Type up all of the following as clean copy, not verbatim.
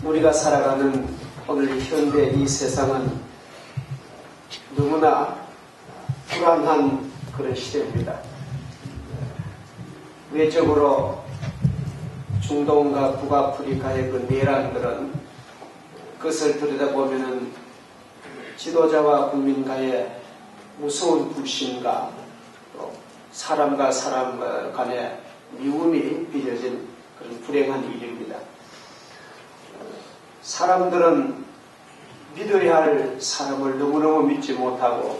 우리가 살아가는 오늘 현대 이 세상은 너무나 불안한 그런 시대입니다. 외적으로 중동과 북아프리카의 그 내란들은 그것을 들여다보면은 지도자와 국민과의 무서운 불신과 또 사람과 사람 간의 미움이 빚어진 그런 불행한 일입니다. 사람들은 믿어야 할 사람을 너무너무 믿지 못하고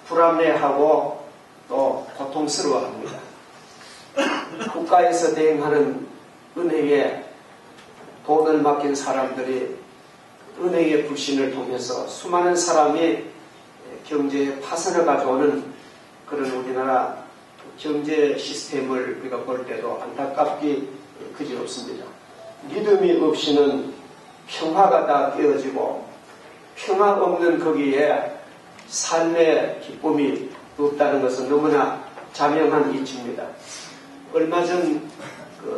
불안해하고 또 고통스러워합니다. 국가에서 대행하는 은행에 돈을 맡긴 사람들이 은행의 불신을 통해서 수많은 사람이 경제에 파산을 가져오는 그런 우리나라 경제 시스템을 우리가 볼 때도 안타깝기 그지없습니다. 믿음이 없이는 평화가 다 깨어지고 평화 없는 거기에 삶의 기쁨이 없다는 것은 너무나 자명한 이치입니다. 얼마 전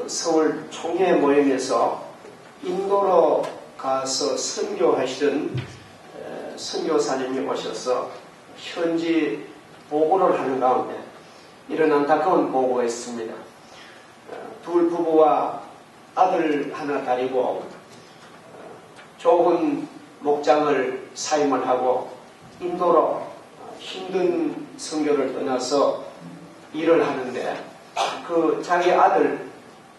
서울 총회 모임에서 인도로 가서 선교하시던 선교사님이 오셔서 현지 보고를 하는 가운데 이런 안타까운 보고가 있습니다. 둘 부부와 아들 하나 다리고 좋은 목장을 사임을 하고 인도로 힘든 선교를 떠나서 일을 하는데 그 자기 아들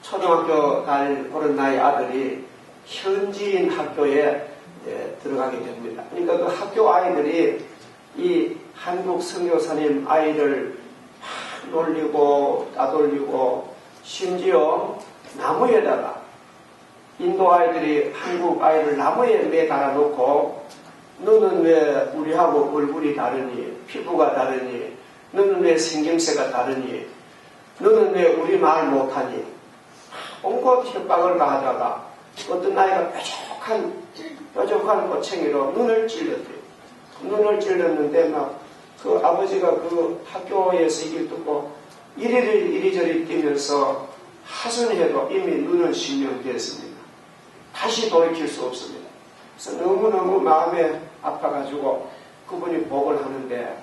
초등학교 다닐 그런 나이 아들이 현지인 학교에 들어가게 됩니다. 그러니까 그 학교 아이들이 이 한국 선교사님 아이를 놀리고 따돌리고 심지어 나무에다가 인도 아이들이 한국 아이를 나무에 매달아 놓고 너는 왜 우리하고 얼굴이 다르니 피부가 다르니 너는 왜 생김새가 다르니 너는 왜 우리 말 못하니 온갖 협박을 가하다가 어떤 아이가 뾰족한 꼬챙이로 눈을 찔렀대요. 눈을 찔렀는데 막 그 아버지가 그 학교에서 이길 듣고 이리저리 뛰면서 하선해도 이미 눈은 실명되었습니다. 다시 돌이킬 수 없습니다. 그래서 너무너무 마음에 아파가지고 그분이 복을 하는데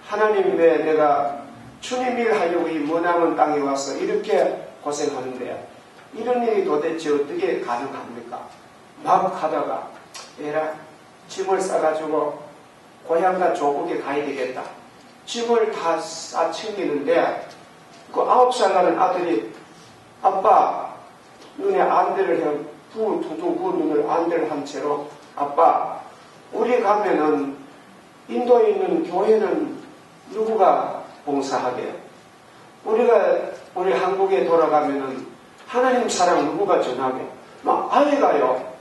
하나님 왜 내가 주님 일 하려고 이 머나먼 땅에 와서 이렇게 고생하는데 이런 일이 도대체 어떻게 가능합니까? 막 하다가 에라 짐을 싸가지고 고향과 조국에 가야 되겠다. 짐을 다 싸 챙기는데 그 9살 나는 아들이 아빠 눈에 안대를 해 퉁퉁 부은 눈을 안대를 한 채로 아빠 우리 가면은 인도에 있는 교회는 누구가 봉사하게 우리가 우리 한국에 돌아가면은 하나님 사랑 누구가 전하게 막 아이가요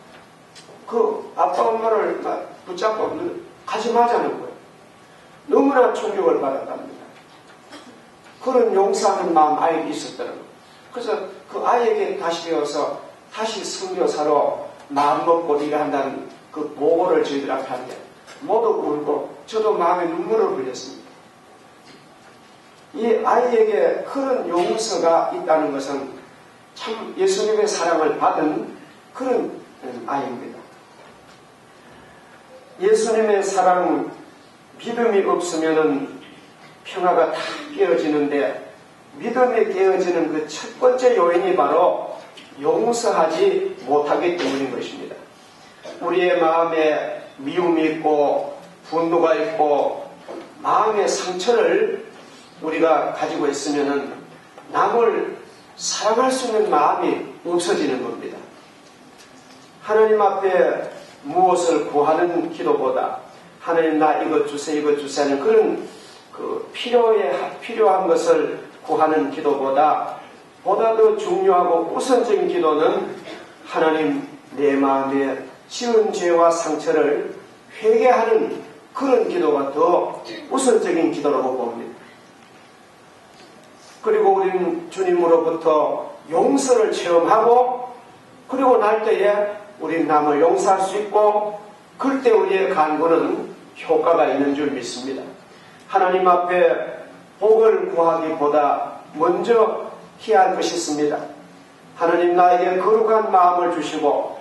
그 아빠 엄마를 막 붙잡고 가지 마자는 거예요. 너무나 충격을 받았답니다. 그런 용서하는 마음 아이에게 있었더라고요. 그래서 그 아이에게 다시 배워서 다시 선교사로 마음 먹고 일한다는 그 보고를 저희들 앞에 하는데 모두 울고 저도 마음에 눈물을 흘렸습니다. 이 아이에게 그런 용서가 있다는 것은 참 예수님의 사랑을 받은 그런 아이입니다. 예수님의 사랑, 믿음이 없으면 평화가 다 깨어지는데 믿음이 깨어지는 그 첫 번째 요인이 바로 용서하지 못하기 때문인 것입니다. 우리의 마음에 미움이 있고 분노가 있고 마음의 상처를 우리가 가지고 있으면 남을 사랑할 수 있는 마음이 없어지는 겁니다. 하나님 앞에 무엇을 구하는 기도보다 하나님 나 이것 주세요 이것 주세요 하는 그런 그 필요한 것을 구하는 기도보다 보다 더 중요하고 우선적인 기도는 하나님 내 마음에 지은 죄와 상처를 회개하는 그런 기도가 더 우선적인 기도라고 봅니다. 그리고 우리는 주님으로부터 용서를 체험하고 그리고 날 때에 우리는 남을 용서할 수 있고 그럴 때 우리의 간구는 효과가 있는 줄 믿습니다. 하나님 앞에 복을 구하기보다 먼저 해야 할 것이 있습니다. 하나님 나에게 거룩한 마음을 주시고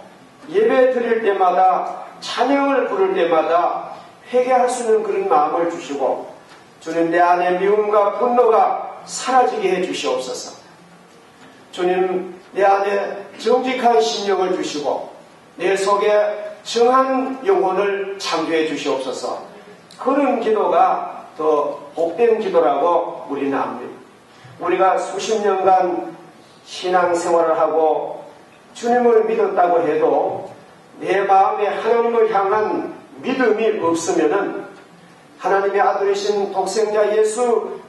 예배 드릴 때마다 찬양을 부를 때마다 회개할 수 있는 그런 마음을 주시고 주님 내 안에 미움과 분노가 사라지게 해 주시옵소서. 주님 내 안에 정직한 심령을 주시고 내 속에 정한 영혼을 창조해 주시옵소서. 그런 기도가 더 복된 기도라고 우리는 압니다. 우리가 수십 년간 신앙생활을 하고 주님을 믿었다고 해도 내 마음에 하나님을 향한 믿음이 없으면은 하나님의 아들이신 독생자 예수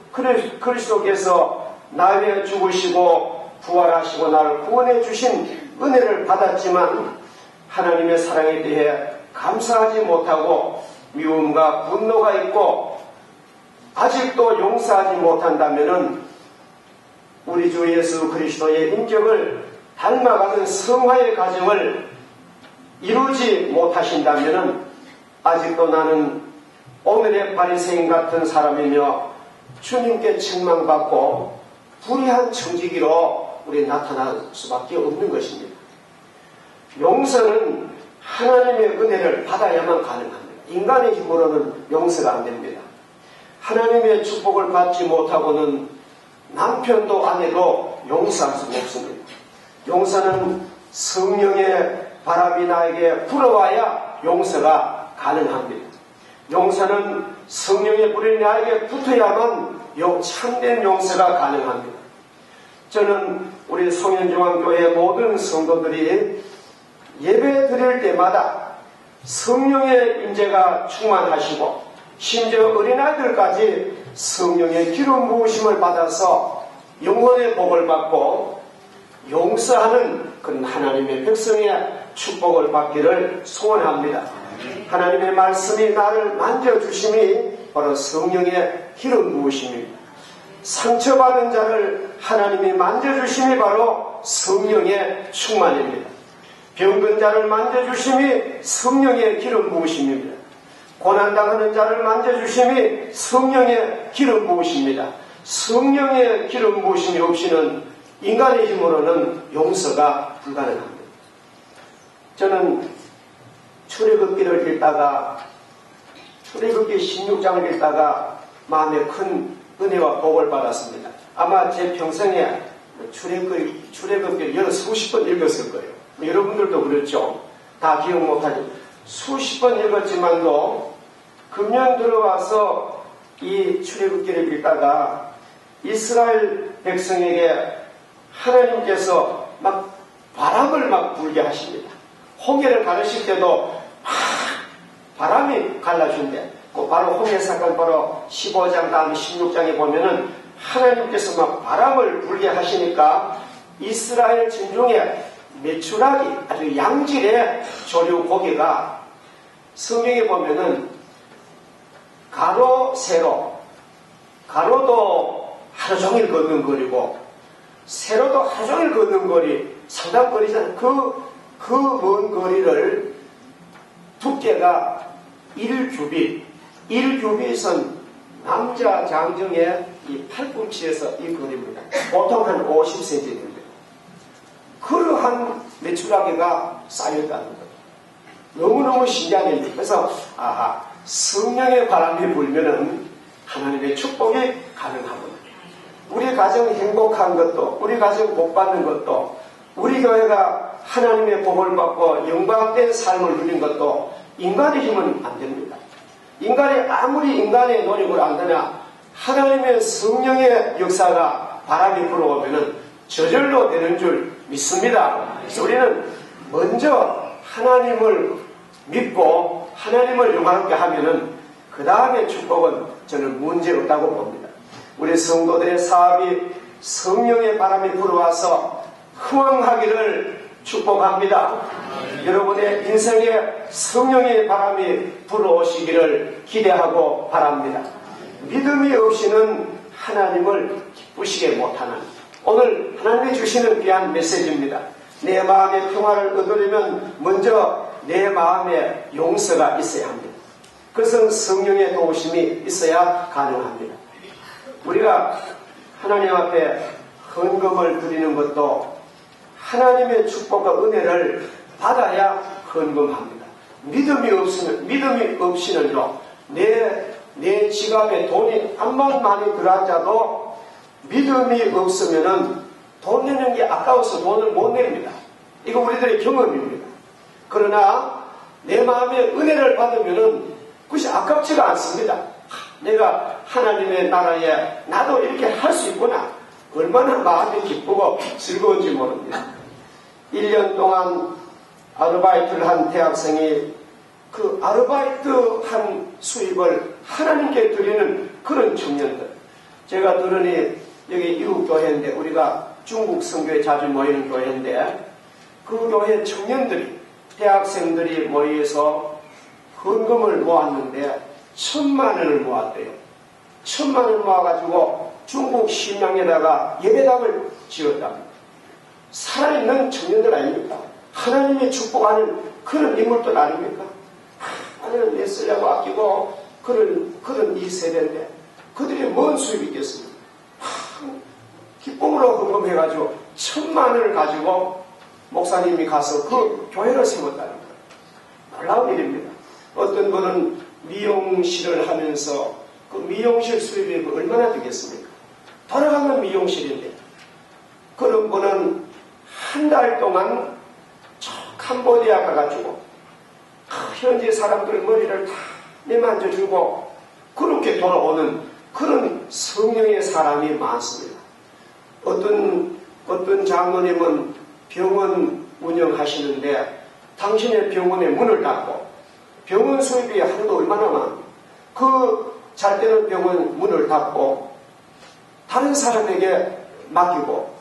그리스도께서 나 위해 죽으시고 부활하시고 나를 구원해 주신 은혜를 받았지만 하나님의 사랑에 대해 감사하지 못하고 미움과 분노가 있고 아직도 용서하지 못한다면은 우리 주 예수 그리스도의 인격을 닮아가는 성화의 과정을 이루지 못하신다면은 아직도 나는 오늘의 바리새인 같은 사람이며 주님께 책망받고 불의한 청지기로 우리 나타날 수밖에 없는 것입니다. 용서는 하나님의 은혜를 받아야만 가능합니다. 인간의 힘으로는 용서가 안 됩니다. 하나님의 축복을 받지 못하고는 남편도 아내도 용서할 수 없습니다. 용서는 성령의 바람이 나에게 불어와야 용서가 가능합니다. 용서는 성령의 불이 나에게 붙어야만 참된 용서가 가능합니다. 저는 우리 송현중앙교회 모든 성도들이 예배 드릴 때마다 성령의 임재가 충만하시고 심지어 어린아이들까지 성령의 기름 부으심을 받아서 영혼의 복을 받고 용서하는 그런 하나님의 백성의 축복을 받기를 소원합니다. 하나님의 말씀이 나를 만져주심이 바로 성령의 기름 부으심입니다. 상처받은 자를 하나님이 만져주심이 바로 성령의 충만입니다. 병든 자를 만져주심이 성령의 기름 부으심입니다. 고난당하는 자를 만져주심이 성령의 기름 부으십니다. 성령의 기름 부으심이 없이는 인간의 힘으로는 용서가 불가능합니다. 저는 출애굽기를 읽다가 출애굽기 16장을 읽다가 마음에 큰 은혜와 복을 받았습니다. 아마 제 평생에 출애굽기를 수십 번 읽었을 거예요. 여러분들도 그렇죠. 다 기억 못하죠. 수십 번 읽었지만도 금년 들어와서 이 출애굽기를 읽다가 이스라엘 백성에게 하나님께서 막 바람을 막 불게 하십니다. 홍해를 가르칠 때도 막 바람이 갈라준대. 바로 홍해 사건 바로 15장 다음 16장에 보면은 하나님께서 막 바람을 불게 하시니까 이스라엘 진중에 메추라기 아주 양질의 조류 고기가 성경에 보면은 가로 세로 가로도 하루 종일 걷는 거리고 세로도 하루 종일 걷는 거리 상당 거리잖아요. 그 먼 거리를 두께가 1규빗은 남자 장정의 이 팔꿈치에서 이 거리입니다. 보통 한 50cm 됩니다. 그러한 메추라기가 쌓였다는 거예요. 너무너무 신기한 일이에요. 그래서 성령의 바람이 불면은 하나님의 축복이 가능하구나. 우리 가정 행복한 것도 우리 가정 복 받는 것도 우리 교회가 하나님의 복을 받고 영광된 삶을 누린 것도 인간의 힘은 안 됩니다. 인간이 아무리 인간의 노력을 안되나 하나님의 성령의 역사가 바람이 불어오면은 저절로 되는 줄 믿습니다. 그래서 우리는 먼저 하나님을 믿고 하나님을 영광롭게 하면은 그 다음에 축복은 저는 문제 없다고 봅니다. 우리 성도들의 사업이 성령의 바람이 불어와서 흥왕하기를 축복합니다. 여러분의 인생에 성령의 바람이 불어오시기를 기대하고 바랍니다. 믿음이 없이는 하나님을 기쁘시게 못하는 오늘 하나님이 주시는 귀한 메시지입니다. 내 마음의 평화를 얻으려면 먼저 내 마음에 용서가 있어야 합니다. 그것은 성령의 도우심이 있어야 가능합니다. 우리가 하나님 앞에 헌금을 드리는 것도 하나님의 축복과 은혜를 받아야 헌금합니다. 믿음이 없이는요, 내 지갑에 돈이 암만 많이 들어앉아도 믿음이 없으면은 돈 내는 게 아까워서 돈을 못 냅니다. 이거 우리들의 경험입니다. 그러나 내 마음에 은혜를 받으면은 그것이 아깝지가 않습니다. 내가 하나님의 나라에 나도 이렇게 할 수 있구나. 얼마나 마음이 기쁘고 즐거운지 모릅니다. 1년 동안 아르바이트를 한 대학생이 그 아르바이트 한 수입을 하나님께 드리는 그런 청년들. 제가 들으니 여기 이웃교회인데 우리가 중국 선교에 자주 모이는 교회인데 그 교회 청년들이 대학생들이 모여서 헌금을 모았는데 1,000,000원을 모았대요. 1,000,000원을 모아가지고 중국 심양에다가 예배당을 지었답니다. 살아있는 청년들 아닙니까? 하나님의 축복하는 그런 인물들 아닙니까? 하나님 내 쓰려고 아끼고 그런 이 세대인데 그들이 뭔 수입이 있겠습니까? 기쁨으로 헌금해가지고 1,000,000원을 가지고 목사님이 가서 그 교회를 세웠다는 거예요. 놀라운 일입니다. 어떤 분은 미용실을 하면서 그 미용실 수입이 얼마나 되겠습니까? 돌아가는 미용실인데 그런 분은 한 달 동안 저 캄보디아 가가지고 현지 사람들 머리를 다 내만져주고 그렇게 돌아오는 그런 성령의 사람이 많습니다. 어떤 장로님은 병원 운영하시는데 당신의 병원에 문을 닫고 병원 수입이 하루도 얼마나 많아요. 그 잘 되는 병원 문을 닫고 다른 사람에게 맡기고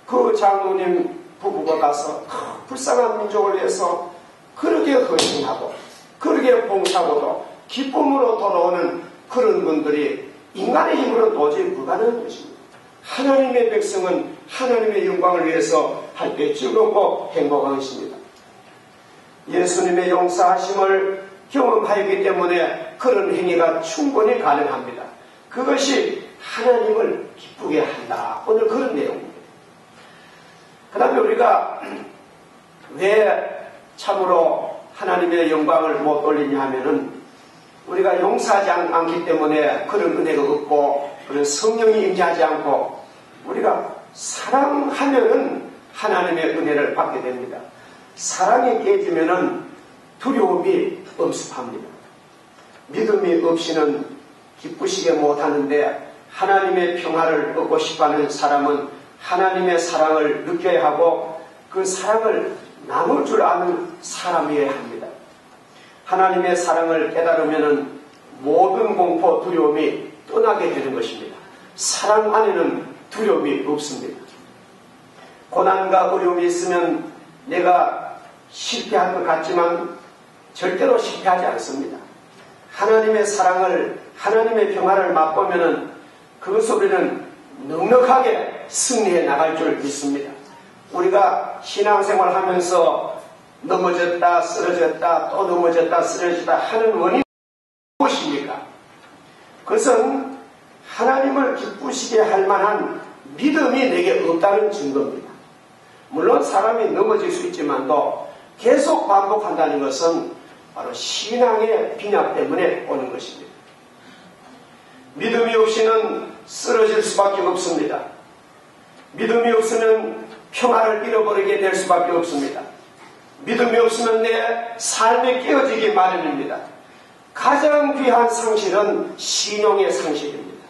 그 장로님 부부가 가서 불쌍한 민족을 위해서 그렇게 헌신하고 그렇게 봉사하고도 기쁨으로 돌아오는 그런 분들이 인간의 힘으로 도저히 불가능한 것입니다. 하나님의 백성은 하나님의 영광을 위해서 할 때 즐겁고 행복한 것입니다. 예수님의 용서하심을 경험하였기 때문에 그런 행위가 충분히 가능합니다. 그것이 하나님을 기쁘게 한다. 오늘 그런 내용입니다. 그 다음에 우리가 왜 참으로 하나님의 영광을 못 올리냐 하면은 우리가 용서하지 않기 때문에 그런 은혜가 없고 그런 성령이 임재하지 않고 우리가 사랑하면은 하나님의 은혜를 받게 됩니다. 사랑이 깨지면은 두려움이 엄습합니다. 믿음이 없이는 기쁘시게 못하는데 하나님의 평화를 얻고 싶어하는 사람은 하나님의 사랑을 느껴야 하고 그 사랑을 나눌 줄 아는 사람이어야 합니다. 하나님의 사랑을 깨달으면 모든 공포, 두려움이 떠나게 되는 것입니다. 사랑 안에는 두려움이 없습니다. 고난과 어려움이 있으면 내가 실패할 것 같지만 절대로 실패하지 않습니다. 하나님의 사랑을, 하나님의 평화를 맛보면 그것으로 우리는 넉넉하게 승리해 나갈 줄 믿습니다. 우리가 신앙생활 하면서 넘어졌다 쓰러졌다 또 넘어졌다 쓰러졌다 하는 원인이 무엇입니까? 그것은 하나님을 기쁘시게 할 만한 믿음이 내게 없다는 증거입니다. 물론 사람이 넘어질 수 있지만도 계속 반복한다는 것은 바로 신앙의 빈약 때문에 오는 것입니다. 믿음이 없이는 쓰러질 수밖에 없습니다. 믿음이 없으면 평화를 잃어버리게 될 수밖에 없습니다. 믿음이 없으면 내 삶이 깨어지기 마련입니다. 가장 귀한 상실은 신용의 상실입니다.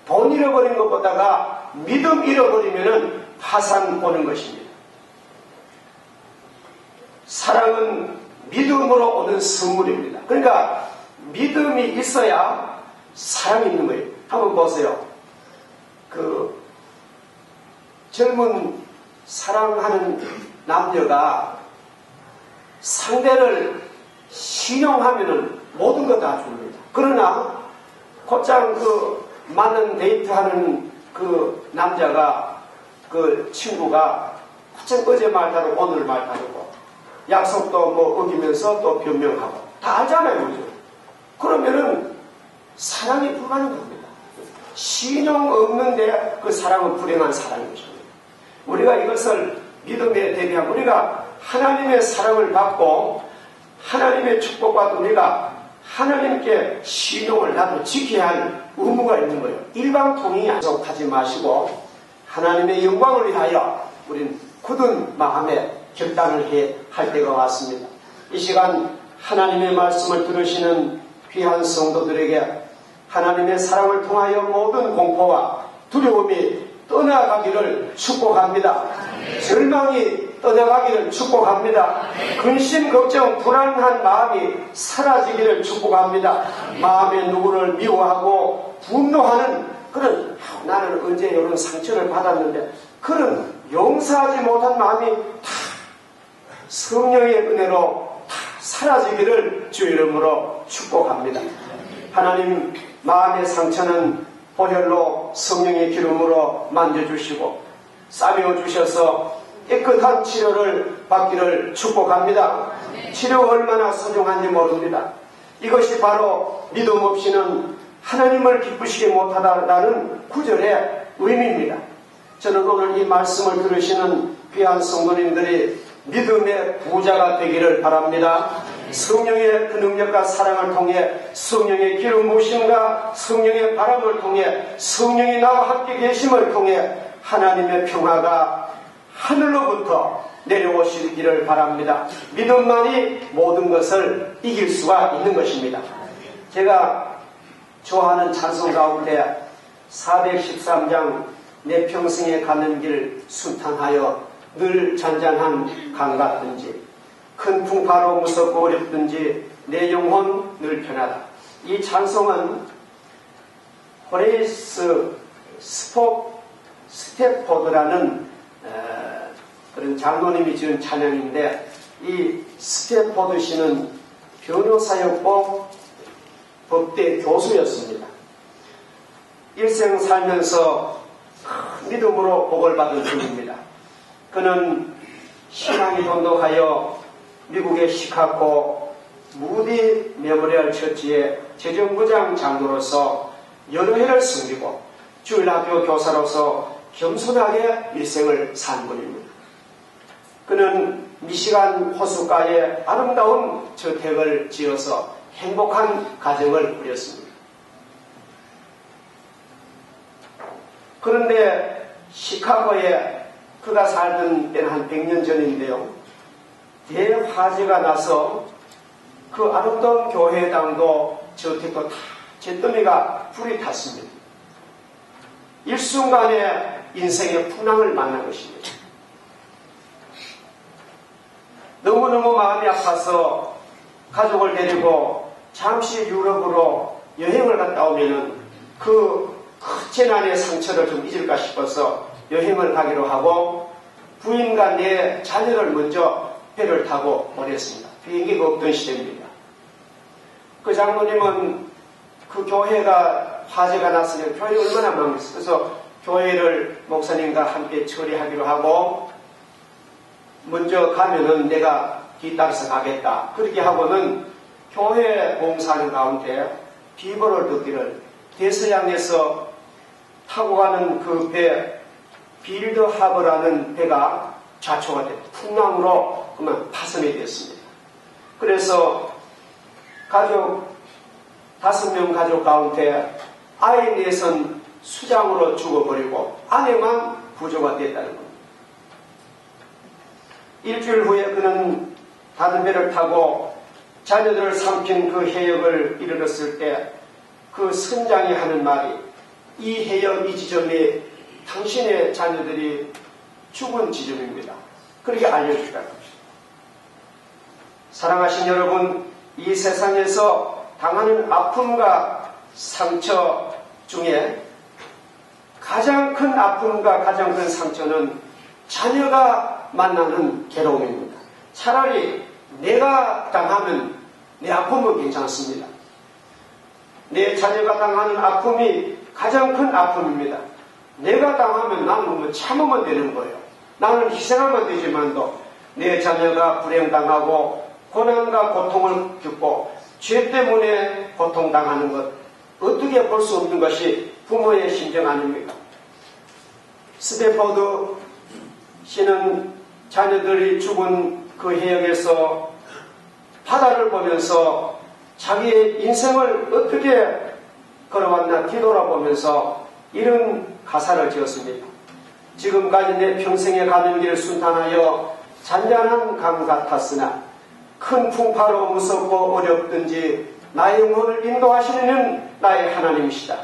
돈 잃어버린 것보다가 믿음 잃어버리면 파산 오는 것입니다. 사랑은 믿음으로 오는 선물입니다. 그러니까 믿음이 있어야 사랑이 있는 거예요. 한번 보세요. 그 젊은 사랑하는 남녀가 상대를 신용하면은 모든 것 다 줍니다. 그러나 곧장 그 맞는 데이트하는 그 남자가 그 친구가 곧장 어제 말 다르고 오늘 말 다르고 약속도 뭐 어기면서 또 변명하고 다 알잖아요. 그죠? 그러면은 사랑이 불가능합니다. 신용 없는데 그 사랑은 불행한 사랑인 것입니다. 우리가 이것을 믿음에 대비한 우리가 하나님의 사랑을 받고 하나님의 축복받고 우리가 하나님께 신용을 나도 지켜야 할 의무가 있는 거예요. 일방통행이 약속하지 마시고 하나님의 영광을 위하여 우리는 굳은 마음에 결단을 해야 할 때가 왔습니다. 이 시간 하나님의 말씀을 들으시는 귀한 성도들에게 하나님의 사랑을 통하여 모든 공포와 두려움이 떠나가기를 축복합니다. 절망이 떠나가기를 축복합니다. 근심, 걱정, 불안한 마음이 사라지기를 축복합니다. 마음에 누구를 미워하고 분노하는 그런 나는 언제 이런 상처를 받았는데 그런 용서하지 못한 마음이 다 성령의 은혜로 다 사라지기를 주 이름으로 축복합니다. 하나님 마음의 상처는 보혈로 성령의 기름으로 만져주시고 싸매어주셔서 깨끗한 치료를 받기를 축복합니다. 치료가 얼마나 소중한지 모릅니다. 이것이 바로 믿음 없이는 하나님을 기쁘시게 못하다라는 구절의 의미입니다. 저는 오늘 이 말씀을 들으시는 귀한 성도님들이 믿음의 부자가 되기를 바랍니다. 성령의 그 능력과 사랑을 통해 성령의 기름 부으심과 성령의 바람을 통해 성령이 나와 함께 계심을 통해 하나님의 평화가 하늘로부터 내려오시기를 바랍니다. 믿음만이 모든 것을 이길 수가 있는 것입니다. 제가 좋아하는 찬송 가운데 413장 내 평생에 가는 길 순탄하여 늘 잔잔한 강 같든지 큰 풍파로 무섭고 어렵든지 내 영혼 늘 편하다. 이 찬송은 호레이스 스태포드라는 그런 장로님이 지은 찬양인데 이 스태포드 씨는 변호사였고 법대 교수였습니다. 일생 살면서 믿음으로 복을 받은 분입니다. 그는 신앙이 돈독하여 미국의 시카고 무디 메모리얼 처치의 재정부장 장로로서 여러 해를 섬기고 주일학교 교사로서 겸손하게 일생을 산 분입니다. 그는 미시간 호숫가에 아름다운 저택을 지어서 행복한 가정을 꾸렸습니다. 그런데 시카고에 그가 살던 때는 한 100년 전인데요. 대화재가 나서 그 아름다운 교회당도 저택도 다 잿더미가 불이 탔습니다. 일순간에 인생의 풍랑을 만난 것입니다. 너무너무 마음이 아파서 가족을 데리고 잠시 유럽으로 여행을 갔다 오면은 그 재난의 상처를 좀 잊을까 싶어서 여행을 가기로 하고 부인과 내 자녀를 먼저 배를 타고 보냈습니다. 비행기가 없던 시대입니다. 그 장로님은 그 교회가 화재가 났으니 교회 얼마나 망했어요. 그래서 교회를 목사님과 함께 처리하기로 하고 먼저 가면은 내가 뒤따라서 가겠다. 그렇게 하고는 교회 봉사하는 가운데 비보를 듣기를 대서양에서 타고 가는 그 배 빌드 하버라는 배가 좌초가 됐고 풍랑으로 그만 파손이 됐습니다. 그래서 가족 5명 가족 가운데 아이 넷은 수장으로 죽어버리고 아내만 구조가 됐다는 겁니다. 일주일 후에 그는 다른 배를 타고 자녀들을 삼킨 그 해역을 이르렀을 때 그 선장이 하는 말이 이 해역 이 지점이 당신의 자녀들이 죽은 지점입니다. 그렇게 알려주라는 것입니다. 사랑하신 여러분, 이 세상에서 당하는 아픔과 상처 중에 가장 큰 아픔과 가장 큰 상처는 자녀가 만나는 괴로움입니다. 차라리 내가 당하면 내 아픔은 괜찮습니다. 내 자녀가 당하는 아픔이 가장 큰 아픔입니다. 내가 당하면 나는 뭐 참으면 되는 거예요. 나는 희생하면 되지만도 내 자녀가 불행당하고 고난과 고통을 겪고 죄 때문에 고통당하는 것 어떻게 볼 수 없는 것이 부모의 심정 아닙니까? 스태포드 씨는 자녀들이 죽은 그 해역에서 바다를 보면서 자기의 인생을 어떻게 걸어왔나 뒤돌아보면서 이런 가사를 지었습니다. 지금까지 내 평생에 가는 길 순탄하여 잔잔한 강 같았으나 큰 풍파로 무섭고 어렵든지 나의 영혼을 인도하시는 나의 하나님이시다.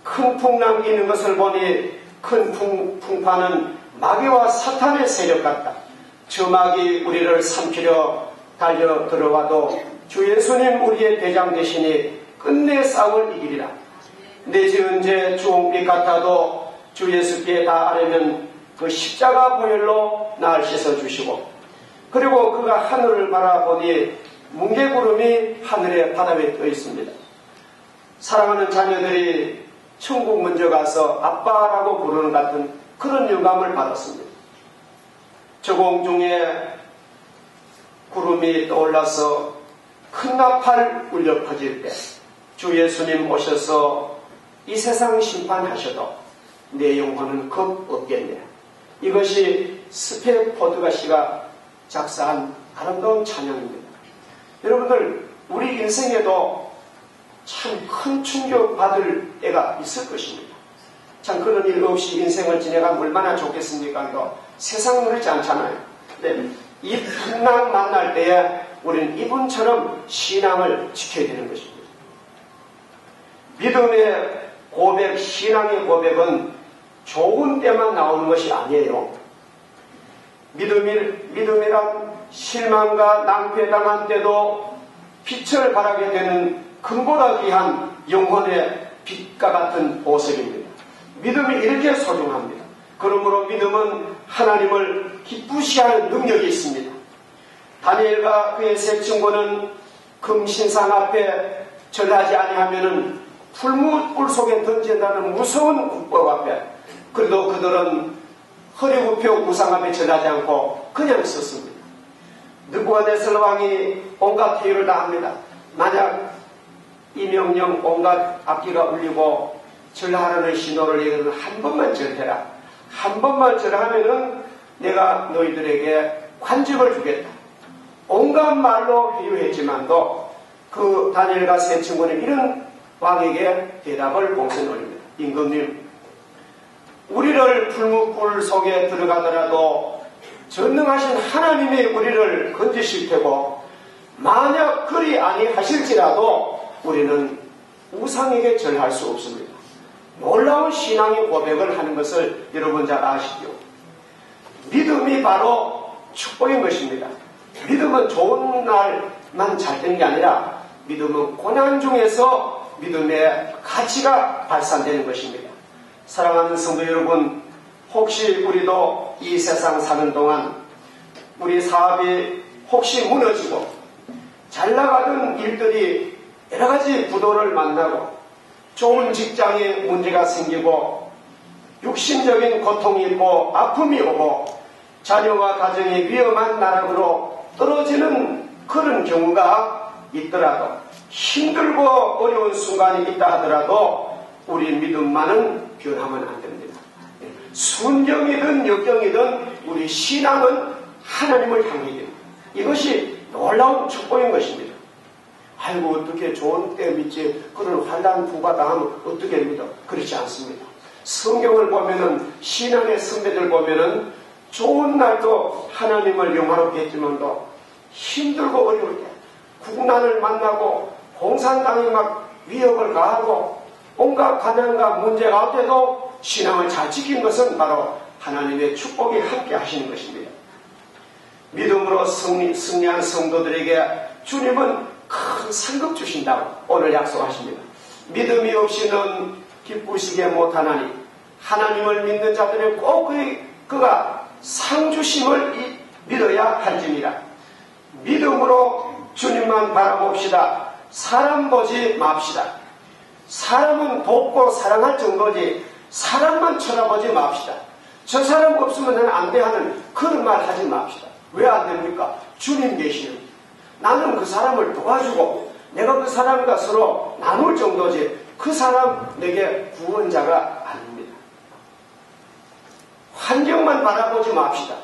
큰 풍랑 이는 것을 보니 큰 풍파는 마귀와 사탄의 세력 같다. 저 마귀 우리를 삼키려 달려 들어와도 주 예수님 우리의 대장 되시니 끝내 싸움을 이기리라. 내 지은 죄 주홍빛 같아도 주 예수께 다 아뢰면 그 십자가 보혈로 나를 씻어주시고, 그리고 그가 하늘을 바라보니 뭉게구름이 하늘의 바다 위에 떠 있습니다. 사랑하는 자녀들이 천국 먼저 가서 아빠라고 부르는 같은 그런 영감을 받았습니다. 저 공중에 구름이 떠올라서 큰 나팔 울려 퍼질 때 주 예수님 오셔서 이 세상 심판하셔도 내 영혼은 겁 없겠네. 이것이 스페포드가 씨가 작사한 아름다운 찬양입니다. 여러분들, 우리 인생에도 참 큰 충격받을 때가 있을 것입니다. 참 그런 일 없이 인생을 지내가면 얼마나 좋겠습니까? 세상은 그렇지 않잖아요. 네. 이 풍랑 만날 때에 우리는 이분처럼 신앙을 지켜야 되는 것입니다. 믿음의 고백, 신앙의 고백은 좋은 때만 나오는 것이 아니에요. 믿음이란 실망과 낭패당한 때도 빛을 발하게 되는 금보다 귀한 영혼의 빛과 같은 보석입니다. 믿음이 이렇게 소중합니다. 그러므로 믿음은 하나님을 기쁘시하는 능력이 있습니다. 다니엘과 그의 세 친구는 금신상 앞에 절하지 아니하면은 풀무불 속에 던진다는 무서운 국법 앞에, 그래도 그들은 허리 굽혀 우상 앞에 절하지 않고 그냥 썼습니다. 느부갓네살 왕이 온갖 회유를 다 합니다. 만약 이 명령 온갖 악기가 울리고 절하라는 신호를 내리면 한 번만 절해라. 한 번만 절하면은 내가 너희들에게 관직을 주겠다. 온갖 말로 회유했지만도 그 다니엘과 세 친구는 이런 왕에게 대답을 봉선해 올립니다. 임금님, 우리를 풀무불 속에 들어가더라도 전능하신 하나님이 우리를 건지실 테고, 만약 그리 아니하실지라도 우리는 우상에게 절할 수 없습니다. 놀라운 신앙의 고백을 하는 것을 여러분 잘 아시죠? 믿음이 바로 축복인 것입니다. 믿음은 좋은 날만 잘 되는 게 아니라 믿음은 고난 중에서 믿음의 가치가 발산되는 것입니다. 사랑하는 성도 여러분, 혹시 우리도 이 세상 사는 동안 우리 사업이 혹시 무너지고 잘 나가던 일들이 여러 가지 부도를 만나고 좋은 직장에 문제가 생기고 육신적인 고통이 있고 아픔이 오고 자녀와 가정이 위험한 나락으로 떨어지는 그런 경우가 있더라도, 힘들고 어려운 순간이 있다 하더라도 우리 믿음만은 변하면 안 됩니다. 순경이든 역경이든 우리 신앙은 하나님을 향해 됩니다. 이것이 놀라운 축복인 것입니다. 아이고 어떻게 좋은 때 믿지, 그런 환난 부가 당하면 어떻게 믿어? 그렇지 않습니다. 성경을 보면은, 신앙의 선배들 보면은 좋은 날도 하나님을 영화롭게 했지만도 힘들고 어려울 때, 국난을 만나고 공산당이 막 위협을 가하고 온갖 가난과 문제 가운데도 신앙을 잘 지킨 것은 바로 하나님의 축복이 함께 하시는 것입니다. 믿음으로 승리한 성도들에게 주님은 큰 상급 주신다고 오늘 약속하십니다. 믿음이 없이는 기쁘시게 못하나니 하나님을 믿는 자들은 꼭 그가 상 주심을 믿어야 할지니라. 믿음으로 주님만 바라봅시다. 사람 보지 맙시다. 사람은 돕고 사랑할 정도지 사람만 쳐다보지 맙시다. 저 사람 없으면 나는 안 돼 하는 그런 말 하지 맙시다. 왜 안 됩니까? 주님 계시는. 나는 그 사람을 도와주고 내가 그 사람과 서로 나눌 정도지 그 사람 내게 구원자가 아닙니다. 환경만 바라보지 맙시다.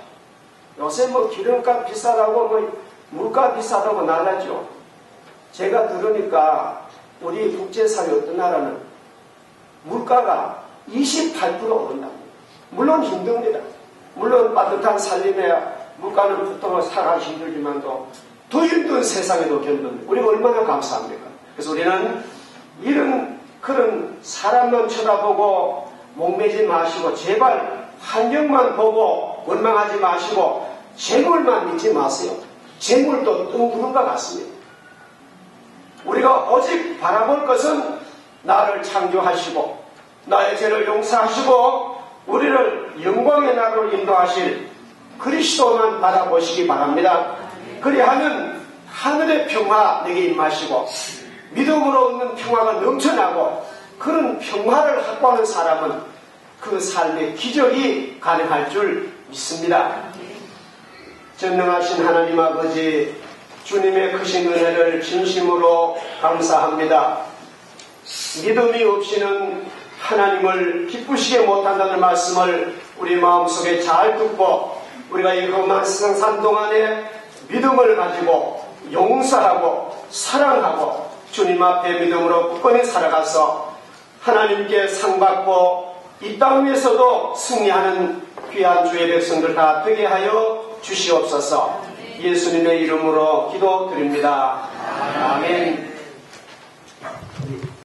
요새 뭐 기름값 비싸다고 뭐 물가 비싸다고 나가죠. 제가 들으니까 우리 국제사회 어떤 나라는 물가가 28% 오른답니다. 물론 힘듭니다. 물론 따뜻한 살림에 물가는 보통 살아가기 힘들지만도 더 힘든 세상에도 견딥니다. 우리가 얼마나 감사합니까? 그래서 우리는 이런 그런 사람만 쳐다보고 목매지 마시고 제발 환경만 보고 원망하지 마시고 재물만 믿지 마세요. 재물도 뜬구름 것 같습니다. 우리가 오직 바라볼 것은 나를 창조하시고 나의 죄를 용서하시고 우리를 영광의 나라로 인도하실 그리스도만 바라보시기 바랍니다. 그리하면 하늘의 평화 내게 임하시고 믿음으로 얻는 평화가 넘쳐나고 그런 평화를 확보하는 사람은 그 삶의 기적이 가능할 줄 믿습니다. 전능하신 하나님 아버지, 주님의 크신 은혜를 진심으로 감사합니다. 믿음이 없이는 하나님을 기쁘시게 못한다는 말씀을 우리 마음속에 잘 듣고 우리가 이 험한 세상 동안에 믿음을 가지고 용서하고 사랑하고 주님 앞에 믿음으로 굳건히 살아가서 하나님께 상받고 이 땅에서도 승리하는 귀한 주의 백성들 다 되게 하여 주시옵소서. 예수님의 이름으로 기도드립니다. 아멘.